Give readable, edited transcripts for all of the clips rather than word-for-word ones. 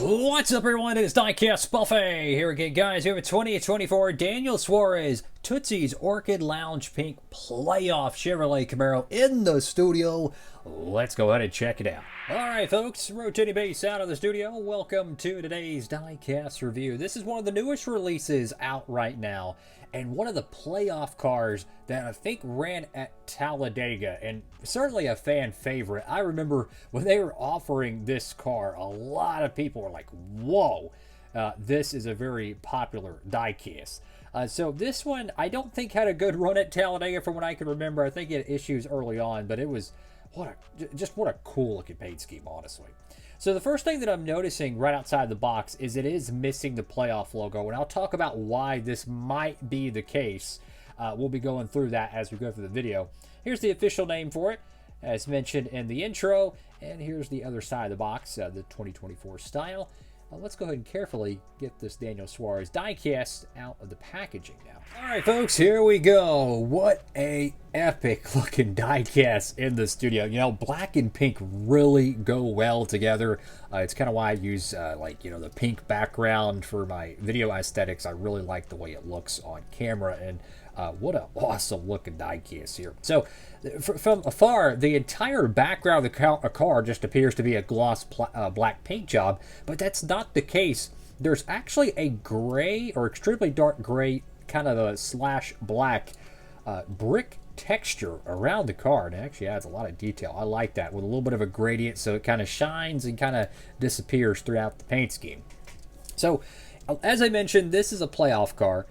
What's up, everyone? It is Diecastbuffet here again, guys. We have a 2024 Daniel Suarez Tootsies Orchid Lounge Pink Playoff Chevrolet Camaro in the studio. Let's go ahead and check it out. Alright, folks, rotating base out of the studio. Welcome to today's Diecast review. This is one of the newest releases out right now, and one of the playoff cars that I think ran at Talladega, and certainly a fan favorite. I remember when they were offering this car, a lot of people were like, whoa, this is a very popular diecast. So this one, I don't think had a good run at Talladega from what I can remember. I think it had issues early on, but it was, what a cool looking paint scheme, honestly. So the first thing that I'm noticing right outside the box is it is missing the playoff logo, and I'll talk about why this might be the case. We'll be going through that as we go through the video. Here's the official name for it, as mentioned in the intro, and here's the other side of the box, the 2024 style. Let's go ahead and carefully get this Daniel Suarez diecast out of the packaging now. All right, folks, here we go. What a epic looking diecast in the studio. You know, black and pink really go well together. It's kind of why I use the pink background for my video aesthetics. I really like the way it looks on camera, and what an awesome looking diecast here. So from afar, the entire background of the car just appears to be a gloss black paint job, but that's not the case. There's actually a gray or extremely dark gray, kind of a slash black brick texture around the car, and it actually adds a lot of detail. I like that, with a little bit of a gradient, so it kind of shines and kind of disappears throughout the paint scheme. So as I mentioned, this is a playoff car.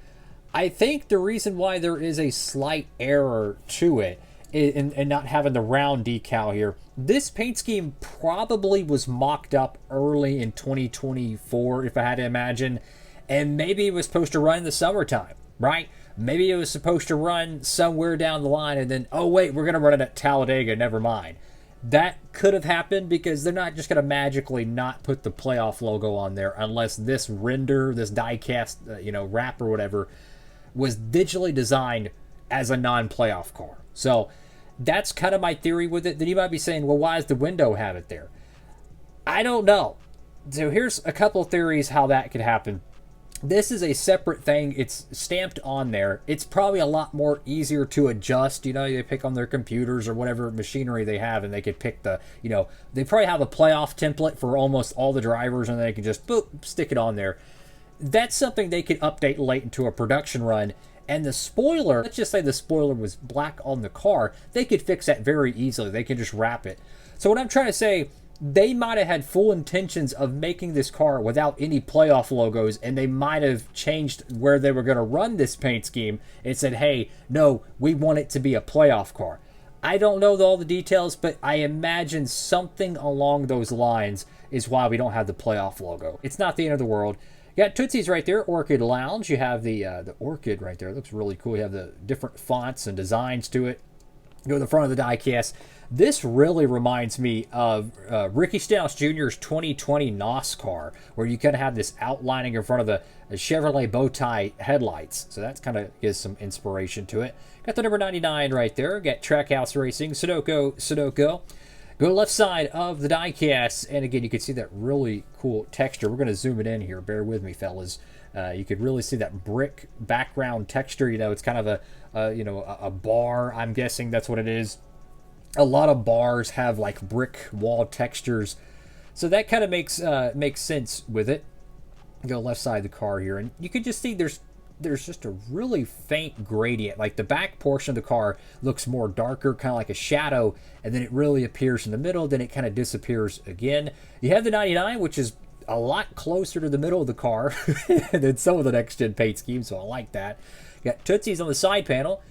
I think the reason why there is a slight error to it and not having the round decal here, this paint scheme probably was mocked up early in 2024, if I had to imagine, and maybe it was supposed to run in the summertime, right? Maybe it was supposed to run somewhere down the line, and then, oh wait, we're going to run it at Talladega, never mind. That could have happened, because they're not just going to magically not put the playoff logo on there unless this render, this diecast, wrap or whatever, was digitally designed as a non-playoff car. So that's kind of my theory with it. Then you might be saying, well, why does the window have it there? I don't know. So here's a couple of theories how that could happen. This is a separate thing. It's stamped on there. It's probably a lot more easier to adjust. They pick on their computers or whatever machinery they have, and they could pick the, they probably have a playoff template for almost all the drivers, and they can just boop, stick it on there. That's something they could update late into a production run. And the spoiler, let's just say the spoiler was black on the car, they could fix that very easily. They can just wrap it. So what I'm trying to say, they might have had full intentions of making this car without any playoff logos, and they might have changed where they were going to run this paint scheme and said, hey, no, we want it to be a playoff car. I don't know all the details, but I imagine something along those lines is why we don't have the playoff logo. It's not the end of the world. You got Tootsies right there, Orchid Lounge. You have the Orchid right there. It looks really cool. You have the different fonts and designs to it. Go to the front of the diecast. This really reminds me of Ricky Stenhouse Jr.'s 2020 Nascar, where you kind of have this outlining in front of the Chevrolet bow tie headlights. So that's kind of gives some inspiration to it. Got the number 99 right there. Got Trackhouse Racing, Sudoku. Go left side of the diecast, and again, you can see that really cool texture. We're going to zoom it in here. Bear with me, fellas. You could really see that brick background texture. It's kind of a bar. I'm guessing that's what it is. A lot of bars have like brick wall textures, so that kind of makes sense with it. Go left side of the car here, and you can just see there's just a really faint gradient. Like the back portion of the car looks more darker, kind of like a shadow, and then it really appears in the middle, then it kind of disappears again. You have the 99, which is a lot closer to the middle of the car than some of the next gen paint schemes, so I like that. You got Tootsies on the side panel,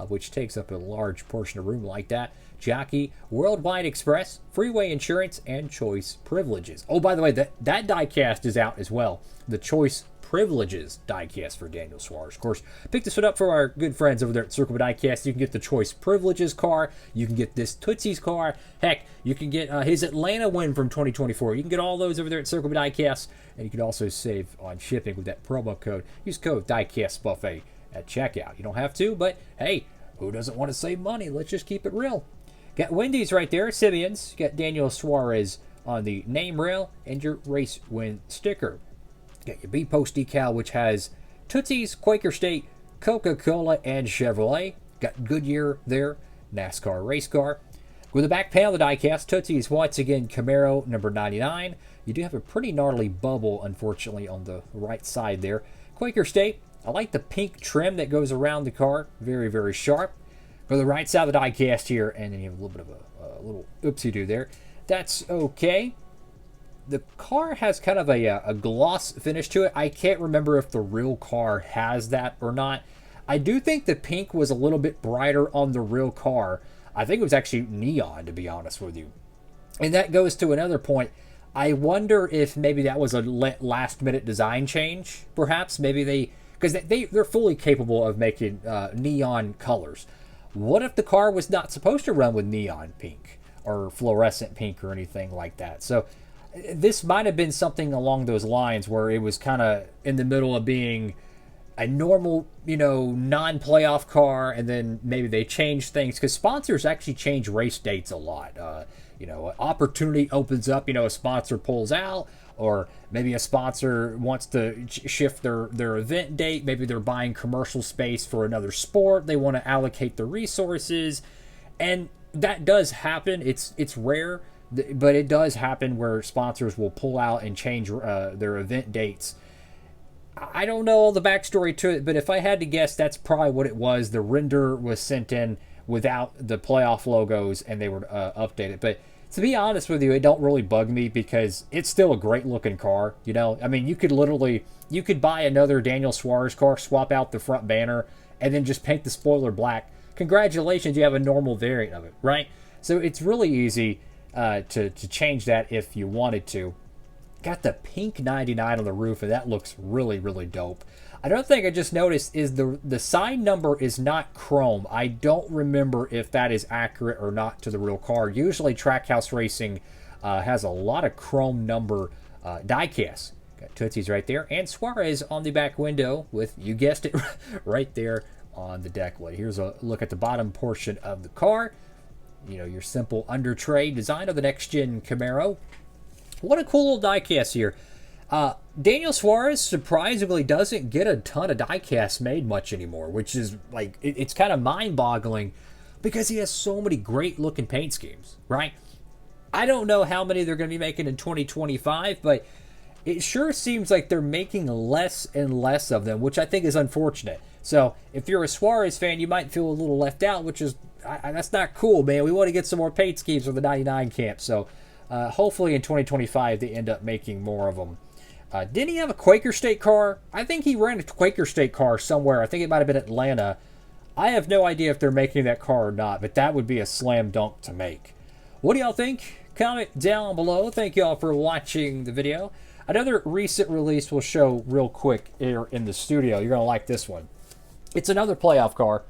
which takes up a large portion of room like that. Jockey, Worldwide Express, Freeway Insurance, and Choice Privileges. Oh, by the way, that diecast is out as well. The Choice Privileges diecast for Daniel Suarez. Of course, pick this one up for our good friends over there at Circle Diecast. You can get the Choice Privileges car. You can get this Tootsies car. Heck, you can get his Atlanta win from 2024. You can get all those over there at Circle Diecast. And you can also save on shipping with that promo code. Use code Diecastbuffet at checkout. You don't have to, but hey, who doesn't want to save money? Let's just keep it real. Got Wendy's right there, Simeon's. Got Daniel Suarez on the name rail and your race win sticker. Got your B post decal, which has Tootsies, Quaker State, Coca-Cola, and Chevrolet. Got Goodyear there, NASCAR race car. With the back panel of the diecast, Tootsies once again Camaro number 99. You do have a pretty gnarly bubble, unfortunately, on the right side there. Quaker State. I like the pink trim that goes around the car. Very, very sharp. Go to the right side of the diecast here, and then you have a little bit of a little oopsie-doo there. That's okay. The car has kind of a gloss finish to it. I can't remember if the real car has that or not. I do think the pink was a little bit brighter on the real car. I think it was actually neon, to be honest with you. And that goes to another point. I wonder if maybe that was a last-minute design change, perhaps. Maybe because they're fully capable of making neon colors. What if the car was not supposed to run with neon pink or fluorescent pink or anything like that? So this might have been something along those lines where it was kind of in the middle of being a normal, non-playoff car, and then maybe they changed things because sponsors actually change race dates a lot. Opportunity opens up, a sponsor pulls out, or maybe a sponsor wants to shift their event date. Maybe they're buying commercial space for another sport. They want to allocate the resources, and that does happen. It's rare, but it does happen where sponsors will pull out and change their event dates. I don't know all the backstory to it, but if I had to guess, that's probably what it was. The render was sent in without the playoff logos, and they were updated. But to be honest with you, it don't really bug me because it's still a great looking car. I mean, you could buy another Daniel Suarez car, swap out the front banner, and then just paint the spoiler black. Congratulations, you have a normal variant of it, right? So it's really easy to change that if you wanted to. Got the pink 99 on the roof, and that looks really, really dope. Another thing I just noticed is the side number is not chrome. I don't remember if that is accurate or not to the real car. Usually Trackhouse Racing has a lot of chrome number diecast. Got Tootsies right there, and Suarez on the back window with, you guessed it, right there on the deck lid. Here's a look at the bottom portion of the car. Your simple under tray design of the next-gen Camaro. What a cool little diecast here. Daniel Suarez surprisingly doesn't get a ton of diecasts made much anymore, which is like, it's kind of mind-boggling because he has so many great looking paint schemes, right? I don't know how many they're going to be making in 2025, but it sure seems like they're making less and less of them, which I think is unfortunate. So if you're a Suarez fan, you might feel a little left out, which is, that's not cool, man. We want to get some more paint schemes for the 99 camp. So hopefully in 2025 they end up making more of them. Didn't he have a Quaker State car? I think he ran a Quaker State car somewhere. I think it might have been Atlanta. I have no idea if they're making that car or not, but that would be a slam dunk to make. What do y'all think? Comment down below. Thank y'all for watching the video. Another recent release we'll show real quick here in the studio. You're going to like this one. It's another playoff car.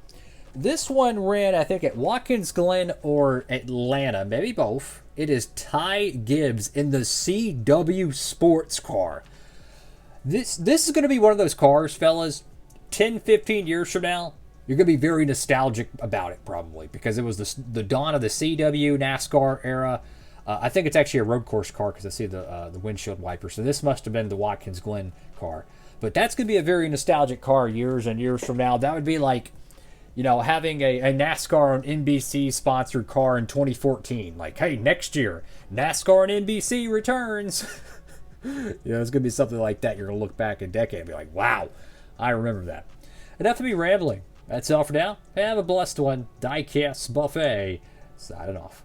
This one ran, I think, at Watkins Glen or Atlanta, maybe both. It is Ty Gibbs in the CW sports car. This is going to be one of those cars, fellas, 10, 15 years from now, you're going to be very nostalgic about it, probably, because it was the dawn of the CW NASCAR era. I think it's actually a road course car because I see the windshield wiper. So this must have been the Watkins Glen car. But that's going to be a very nostalgic car years and years from now. That would be like, having a NASCAR on NBC sponsored car in 2014. Like, hey, next year, NASCAR on NBC returns. It's going to be something like that. You're going to look back a decade and be like, wow, I remember that. Enough of me rambling. That's all for now. Have a blessed one. Diecastbuffet signing off.